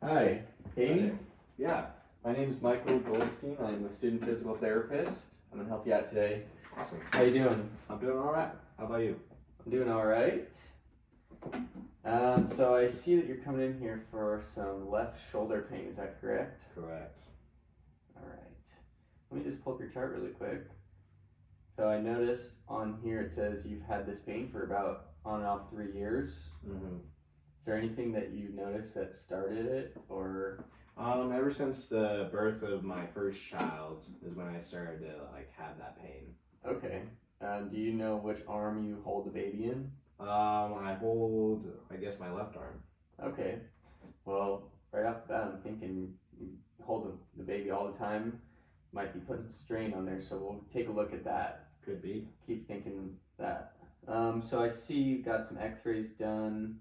Hi. Hey, Yeah, my name is Michael Goldstein. I'm a student physical therapist. I'm gonna help you out today. awesome. How you doing? I'm doing all right. How about you? I'm doing all right. So I see that you're coming in here for some left shoulder pain. Is that correct? Correct. All right. Let me just pull up your chart really quick. So I noticed on here it says you've had this pain for about on and off 3 years. Mm-hmm. Is there anything that you noticed that started it, or? Ever since the birth of my first child is when I started to have that pain. Okay. Do you know which arm you hold the baby in? I hold, I guess, my left arm. Okay. Well, right off the bat, I'm thinking you hold the baby all the time. Might be putting strain on there, so we'll take a look at that. Could be. Keep thinking that. So I see you got some x-rays done,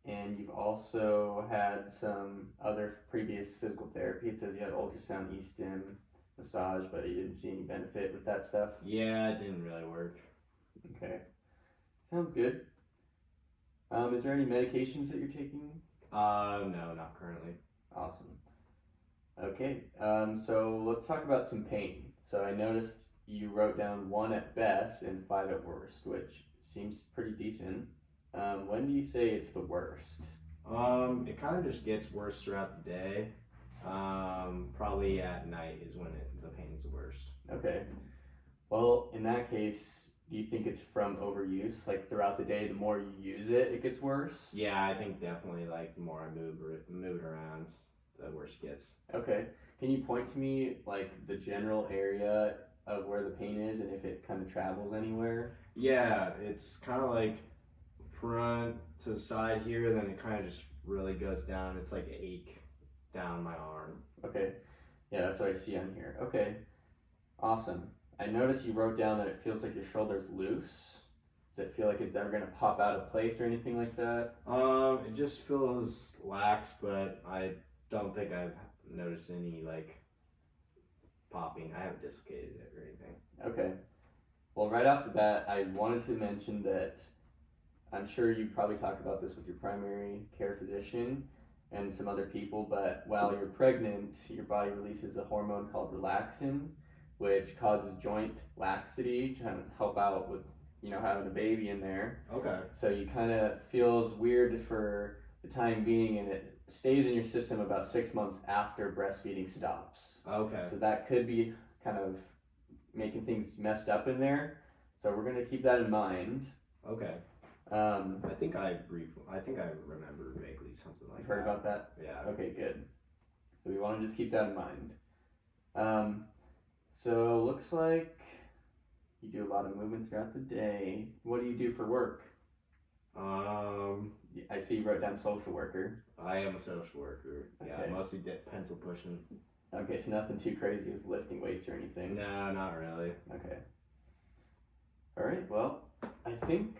and you've also had some other previous physical therapy. It says you had ultrasound, e-stim, massage, but you didn't see any benefit with that stuff. Yeah, it didn't really work. Okay. Sounds good. Is there any medications that you're taking? No, not currently. Awesome. Okay, so let's talk about some pain. So I noticed you wrote down 1 at best and 5 at worst, which seems pretty decent. When do you say it's the worst? It kind of just gets worse throughout the day. Probably at night is when the pain's the worst. Okay. Well, in that case, do you think it's from overuse? Like throughout the day, the more you use it, it gets worse? Yeah, I think definitely the more I move it around, the worse it gets. Okay. Can you point to me like the general area of where the pain is and if it kind of travels anywhere? Yeah, it's kind of like front to side here, then it kind of just really goes down. It's like an ache down my arm. Okay. Yeah, that's what I see on here. Okay. Awesome. I noticed you wrote down that it feels like your shoulder's loose. Does it feel like it's ever going to pop out of place or anything like that? It just feels lax, but I don't think I've noticed any popping. I haven't dislocated it or anything. Okay. Well, right off the bat, I wanted to mention that I'm sure you probably talked about this with your primary care physician and some other people, but while you're pregnant, your body releases a hormone called relaxin, which causes joint laxity, trying to help out with, having a baby in there. Okay. So you kind of feels weird for the time being, and it stays in your system about 6 months after breastfeeding stops. Okay. So that could be kind of making things messed up in there. So we're gonna keep that in mind. Okay. I think I remember vaguely something like that. You've heard about that? Yeah. Okay, good. So we want to just keep that in mind. So looks like you do a lot of movement throughout the day. What do you do for work? I see you wrote down social worker. I am a social worker. Yeah, Okay. mostly pencil pushing. Okay, so nothing too crazy with lifting weights or anything. No, not really. Okay. All right. Well, I think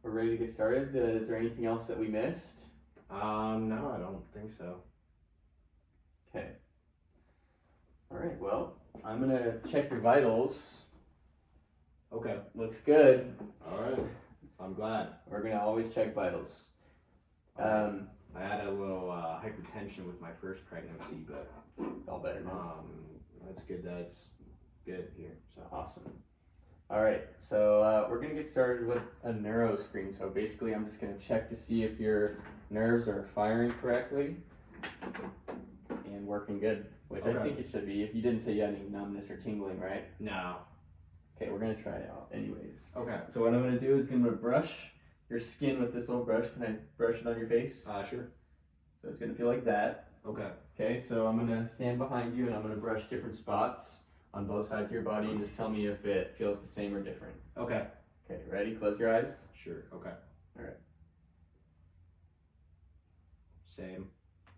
we're ready to get started. Is there anything else that we missed? No, I don't think so. Okay. All right. Well, I'm gonna check your vitals. Okay. Looks good. All right. I'm glad. We're gonna always check vitals. I had a little hypertension with my first pregnancy, but It's all better now. it's good that it's good here. So Awesome. All right, so we're gonna get started with a neuro screen. So basically, I'm just gonna check to see if your nerves are firing correctly and working good, which I think it should be. If you didn't say you had any numbness or tingling, right? No. Okay, we're gonna try it out anyways. Okay. So what I'm gonna do is I'm gonna brush your skin with this little brush. Can I brush it on your face? Sure. So it's gonna feel like that. Okay. Okay, so I'm gonna stand behind you and I'm gonna brush different spots on both sides of your body and just tell me if it feels the same or different. Okay. Okay, ready? Close your eyes. Sure. Okay. All right. Same.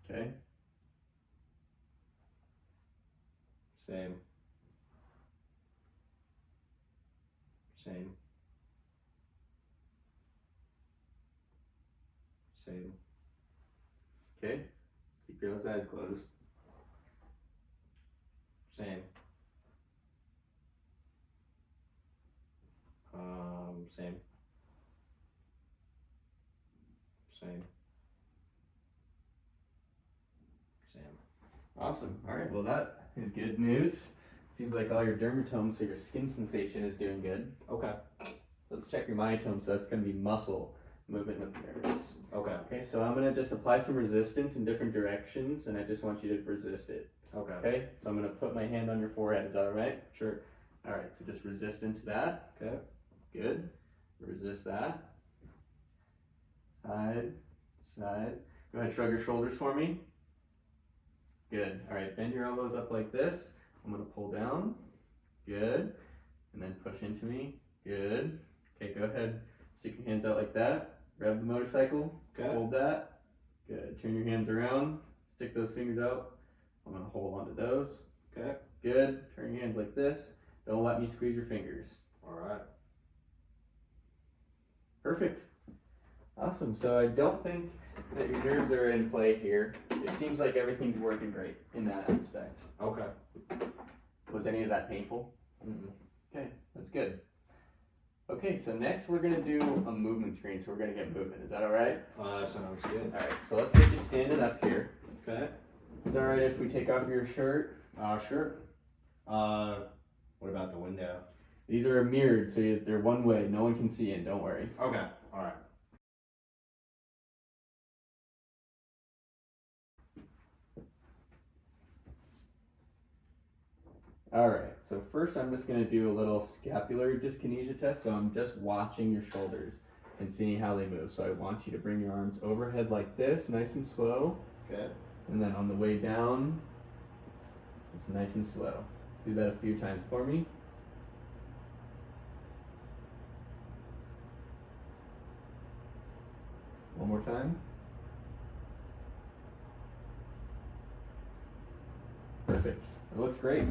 Okay. Same. Same. Same. Okay. Keep your eyes closed. Same. Same. Same. Awesome. All right. Well, that is good news. Seems like all your dermatomes, so your skin sensation is doing good. Okay. Let's check your myotome. So that's going to be muscle movement with nerves. Okay. Okay. So I'm going to just apply some resistance in different directions, and I just want you to resist it. Okay. Okay. So I'm going to put my hand on your forehead. Is that all right? Sure. All right. So just resist into that. Okay. Good. Resist that. Side, side. Go ahead, shrug your shoulders for me. Good. All right, bend your elbows up like this. I'm gonna pull down. Good. And then push into me. Good. Okay, go ahead. Stick your hands out like that. Grab the motorcycle. Okay. Hold that. Good. Turn your hands around. Stick those fingers out. I'm gonna hold onto those. Okay. Good. Turn your hands like this. Don't let me squeeze your fingers. All right. Perfect. Awesome. So I don't think that your nerves are in play here. It seems like everything's working great in that aspect. Okay. Was any of that painful? Mm-mm. Okay, that's good. Okay, so next we're gonna do a movement screen. So we're gonna get movement. Is that all right? That sounds good. All right. So let's get you standing up here. Okay. Is that all right if we take off your shirt? Sure. What about the window? These are mirrored, so they're one way. No one can see in. Don't worry. Okay. All right. All right, so first I'm just gonna do a little scapular dyskinesia test. So I'm just watching your shoulders and seeing how they move. So I want you to bring your arms overhead like this, nice and slow. Okay. And then on the way down, it's nice and slow. Do that a few times for me. One more time. Perfect. It looks great.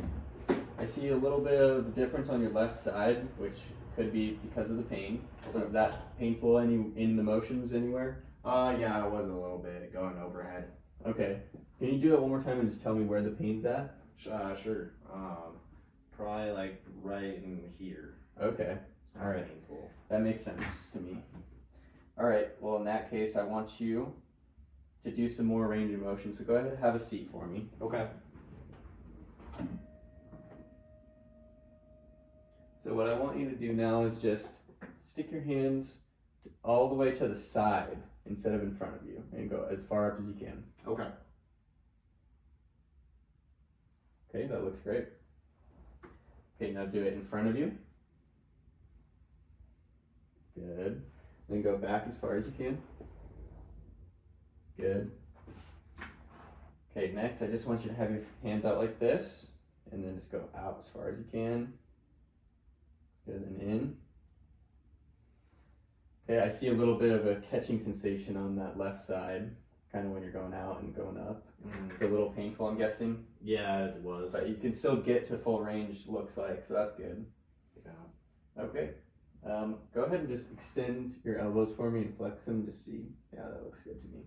I see a little bit of difference on your left side, which could be because of the pain. Was that painful in the motions anywhere? Yeah, it was a little bit going overhead. Okay. Can you do that one more time and just tell me where the pain's at? Sure. Probably like right in here. Okay. It's All right. painful. That makes sense to me. All right. Well, in that case, I want you to do some more range of motion. So go ahead and have a seat for me. Okay. So what I want you to do now is just stick your hands all the way to the side instead of in front of you, and go as far up as you can. Okay. Okay, that looks great. Okay, now do it in front of you. Good. Then go back as far as you can. Good. Okay, next I just want you to have your hands out like this, and then just go out as far as you can. Good, and in. Okay, I see a little bit of a catching sensation on that left side, kind of when you're going out and going up. It's a little painful, I'm guessing. Yeah, it was. But you can still get to full range, looks like, so that's good. Yeah. Okay. Go ahead and just extend your elbows for me and flex them to see. Yeah, that looks good to me.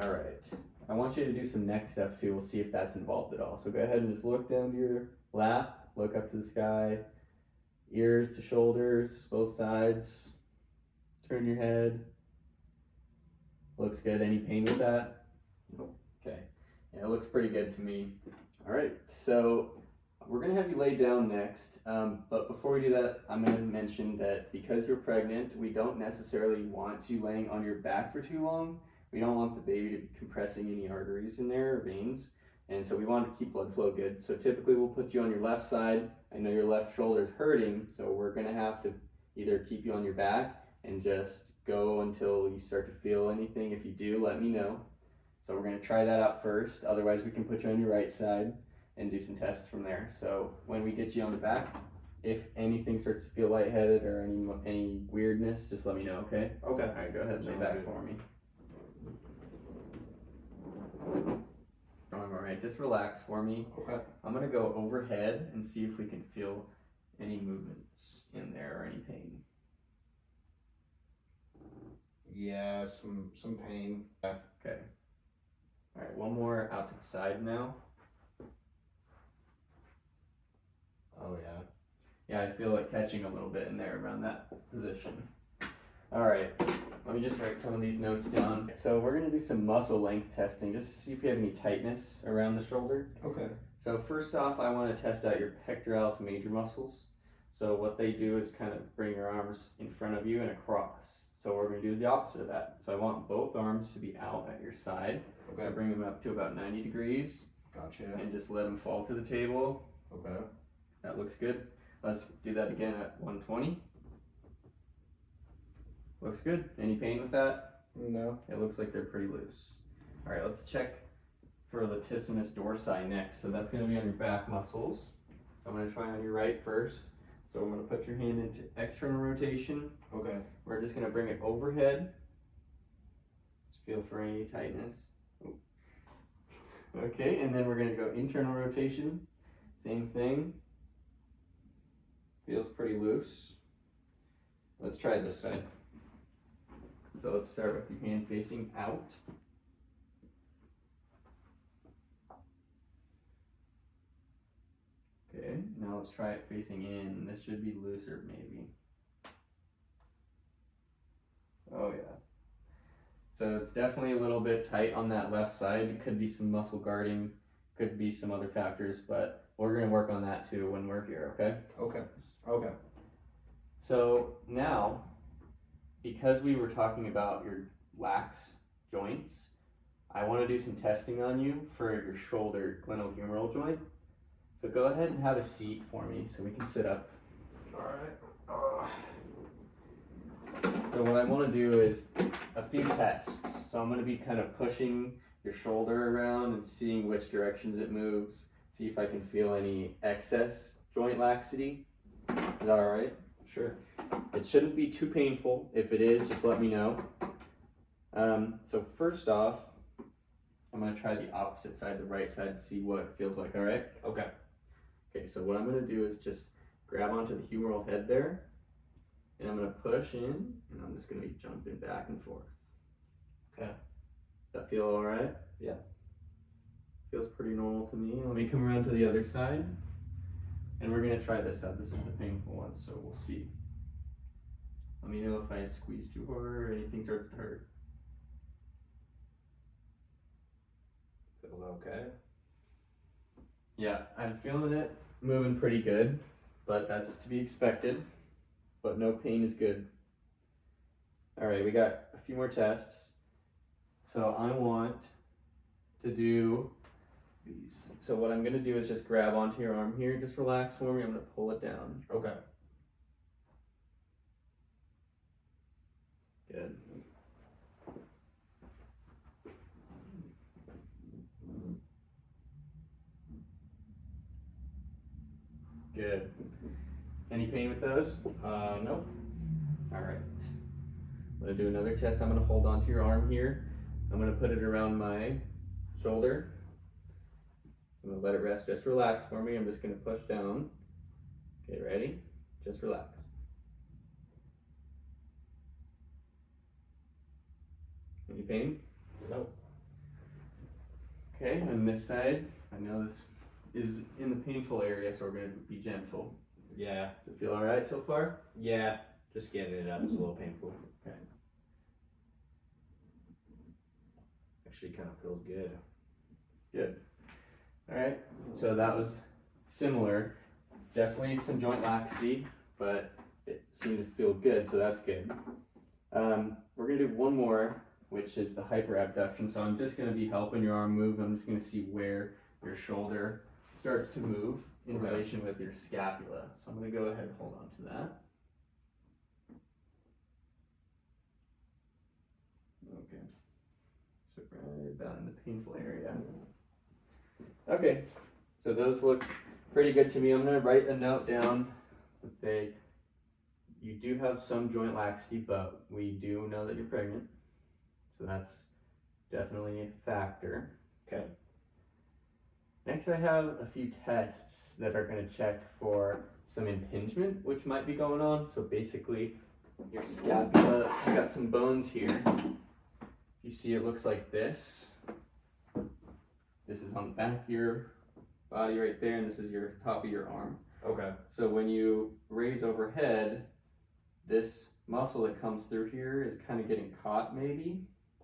All right. I want you to do some neck stuff too. We'll see if that's involved at all. So go ahead and just look down to your lap, look up to the sky, ears to shoulders, both sides. Turn your head. Looks good. Any pain with that? Nope. Okay. Yeah, it looks pretty good to me. All right. So we're going to have you lay down next. But before we do that, I'm going to mention that because you're pregnant, we don't necessarily want you laying on your back for too long. We don't want the baby to be compressing any arteries in there or veins. And so we want to keep blood flow good. So typically we'll put you on your left side. I know your left shoulder is hurting, so we're going to have to either keep you on your back and just go until you start to feel anything. If you do, let me know. So we're going to try that out first. Otherwise, we can put you on your right side and do some tests from there. So when we get you on the back, if anything starts to feel lightheaded or any weirdness, just let me know, okay? Okay. All right, go ahead and lay Sounds back good. for me. All right, just relax for me. Okay. I'm gonna go overhead and see if we can feel any movements in there or any pain. Yeah, some pain. Okay. All right, one more out to the side now. Oh yeah. Yeah, I feel it catching a little bit in there around that position. All right, let me just write some of these notes down. So we're gonna do some muscle length testing just to see if you have any tightness around the shoulder. Okay. So first off, I want to test out your pectoralis major muscles. So what they do is kind of bring your arms in front of you and across. So we're going to do the opposite of that. So I want both arms to be out at your side. Okay. So bring them up to about 90 degrees. Gotcha. And just let them fall to the table. Okay. That looks good. Let's do that again at 120. Looks good. Any pain with that? No. It looks like they're pretty loose. All right, let's check for latissimus dorsi next. So that's going to be on your back muscles. So I'm going to try on your right first. So I'm going to put your hand into external rotation. Okay. We're just going to bring it overhead. Just feel for any tightness. Ooh. Okay, and then we're going to go internal rotation. Same thing. Feels pretty loose. Let's try this side. So let's start with your hand facing out. Okay, now let's try it facing in. This should be looser, maybe. Oh yeah. So it's definitely a little bit tight on that left side. It could be some muscle guarding, could be some other factors, but we're gonna work on that too when we're here, okay? Okay. Okay. So now, because we were talking about your lax joints, I wanna do some testing on you for your shoulder glenohumeral joint. So go ahead and have a seat for me so we can sit up. All right. So what I want to do is a few tests. So I'm going to be kind of pushing your shoulder around and seeing which directions it moves. See if I can feel any excess joint laxity. Is that all right? Sure. It shouldn't be too painful. If it is, just let me know. So first off, I'm going to try the opposite side, the right side, to see what it feels like, all right? Okay. Okay, so what I'm going to do is just grab onto the humeral head there, and I'm going to push in, and I'm just going to be jumping back and forth. Okay. Does that feel all right? Yeah. Feels pretty normal to me. Let me come around to the other side, and we're going to try this out. This is the painful one, so we'll see. Let me know if I squeeze too hard or anything starts to hurt. Feels okay. Yeah, I'm feeling it moving pretty good, but that's to be expected. But no pain is good. All right, we got a few more tests. So I want to do these. So what I'm gonna do is just grab onto your arm here. Just relax for me. I'm gonna pull it down. Okay. Good. Good. Any pain with those? Nope. All right. I'm gonna do another test. I'm gonna hold onto your arm here. I'm gonna put it around my shoulder. I'm gonna let it rest. Just relax for me. I'm just gonna push down. Okay, ready? Just relax. Any pain? Nope. Okay, on this side, I know this is in the painful area, so we're gonna be gentle. Yeah. Does it feel all right so far? Yeah. Just getting it up is a little painful. Okay. Actually, kind of feels good. Good. All right. So that was similar. Definitely some joint laxity, but it seemed to feel good, so that's good. We're gonna do one more, which is the hyperabduction. So I'm just gonna be helping your arm move. I'm just gonna see where your shoulder starts to move in Okay. relation with your scapula. So I'm gonna go ahead and hold on to that. Okay. So right about in the painful area. Okay. So those look pretty good to me. I'm gonna write a note down that they you do have some joint laxity, but we do know that you're pregnant. So that's definitely a factor. Okay. Next, I have a few tests that are going to check for some impingement, which might be going on. So basically, your scapula, I got some bones here. You see it looks like this. This is on the back of your body right there, and this is your top of your arm. Okay. So when you raise overhead, this muscle that comes through here is kind of getting caught maybe.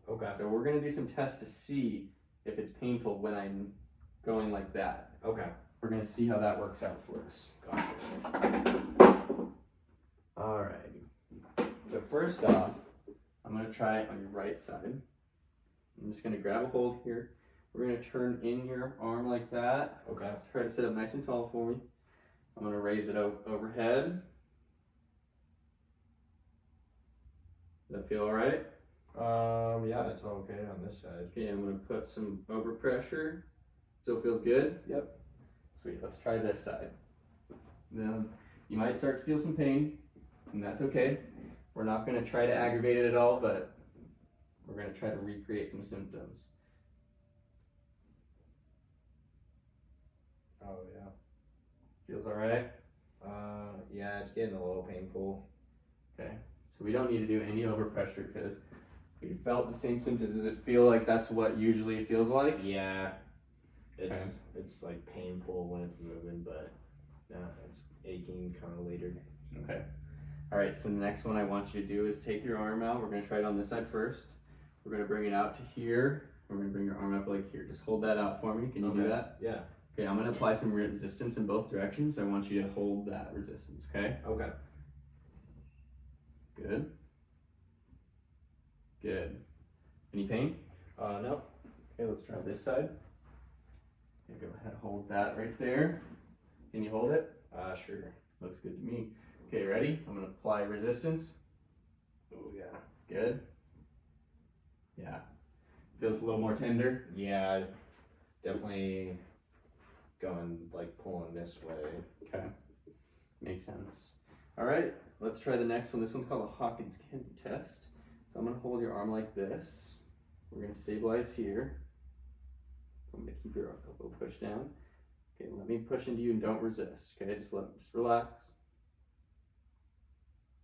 Okay. So we're going to do some tests to see if it's painful when I'm going like that. Okay. We're going to see how that works out for us. Gotcha. Alright. So first off, I'm going to try it on your right side. I'm just going to grab a hold here. We're going to turn in your arm like that. Okay. Try to sit up nice and tall for me. I'm going to raise it overhead. Does that feel alright? Yeah, it's okay on this side. Okay, I'm going to put some overpressure. Still feels good? Yep. Sweet, let's try this side. Now, you might start to feel some pain, and that's okay. We're not going to try to aggravate it at all, but we're going to try to recreate some symptoms. Oh, yeah. Feels alright? Yeah, it's getting a little painful. Okay, so we don't need to do any overpressure because we felt the same symptoms. Does it feel like that's what usually it feels like? Yeah. It's Okay. it's like painful when it's moving, but it's aching kind of later. Okay. Alright, so the next one I want you to do is take your arm out. We're going to try it on this side first. We're going to bring it out to here. We're going to bring your arm up like here. Just hold that out for me. Can you do that? Yeah. Okay, I'm going to apply some resistance in both directions. I want you to hold that resistance, okay? Okay. Good. Good. Any pain? No. Okay, let's try this side. Okay, go ahead, hold that right there. Can you hold it? Sure. Looks good to me. Okay, ready? I'm going to apply resistance. Oh, yeah. Good. Yeah. Feels a little more tender. Yeah, definitely going like pulling this way. Okay. Makes sense. All right, let's try the next one. This one's called a Hawkins candy test. So I'm going to hold your arm like this. We're going to stabilize here. So I'm going to keep your elbow pushed down. Okay, let me push into you and don't resist. Okay, just relax.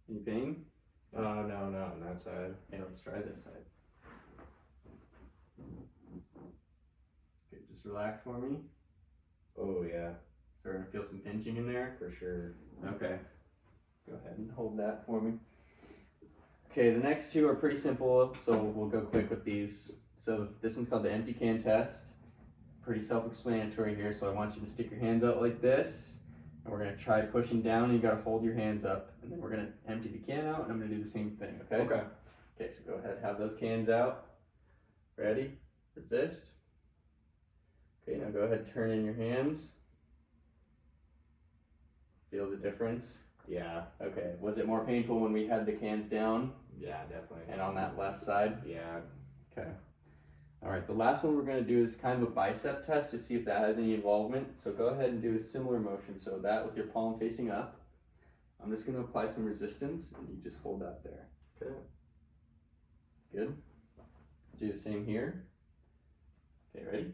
Any pain? No, not on that side. Okay, let's try this side. Okay, just relax for me. Oh yeah, Starting to feel some pinching in there. for sure. Okay, go ahead and hold that for me. Okay, the next two are pretty simple, so we'll go quick with these. So this one's called the empty can test. Pretty self-explanatory here, so I want you to stick your hands out like this, and we're going to try pushing down, and you got to hold your hands up, and then we're going to empty the can out, and I'm going to do the same thing, okay? Okay. Okay, so go ahead, have those cans out. Ready? Resist. Okay, now go ahead, turn in your hands. Feel the difference? Yeah. Okay, was it more painful when we had the cans down Yeah, definitely. and on that left side? Yeah. Okay. All right, the last one we're going to do is kind of a bicep test to see if that has any involvement. So go ahead and do a similar motion. So that with your palm facing up. I'm just going to apply some resistance and you just hold that there. Okay. Good. Do the same here. Okay, ready?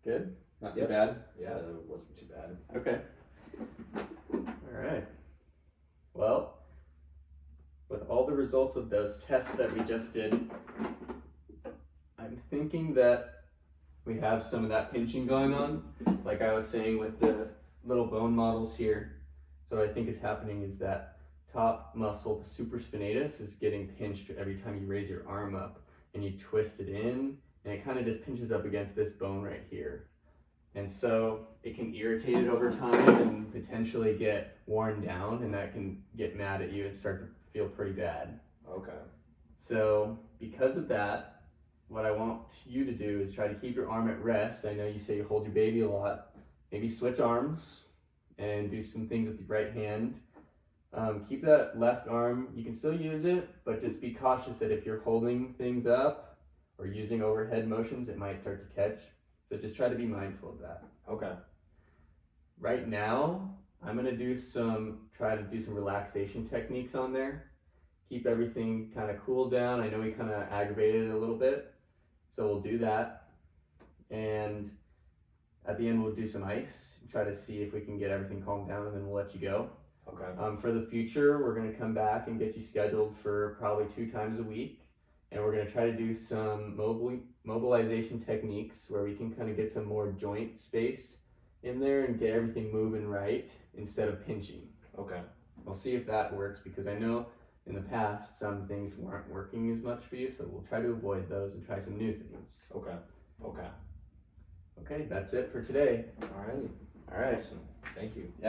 Good? Not too Yep. bad? Yeah, that wasn't too bad. Okay. All right. Well, with all the results of those tests that we just did, I'm thinking that we have some of that pinching going on, like I was saying with the little bone models here. So what I think is happening is that top muscle, the supraspinatus, is getting pinched every time you raise your arm up and you twist it in, and it kind of just pinches up against this bone right here. And so it can irritate it over time and potentially get worn down, and that can get mad at you and start to feel pretty bad. Okay. So because of that, what I want you to do is try to keep your arm at rest. I know you say you hold your baby a lot. Maybe switch arms and do some things with your right hand. Keep that left arm. You can still use it, but just be cautious that if you're holding things up or using overhead motions, it might start to catch. So just try to be mindful of that. Okay. Right now, I'm gonna try to do some relaxation techniques on there. Keep everything kind of cool down. I know we kind of aggravated it a little bit, so we'll do that. And at the end, we'll do some ice, try to see if we can get everything calmed down, and then we'll let you go. Okay. For the future, we're gonna come back and get you scheduled for probably 2 times a week. And we're gonna try to do some mobilization techniques where we can kind of get some more joint space in there and get everything moving right instead of pinching. Okay. we'll see if that works, because I know in the past some things weren't working as much for you, so we'll try to avoid those and try some new things. Okay. Okay, that's it for today. All right. All right. Awesome. Thank you. Yeah.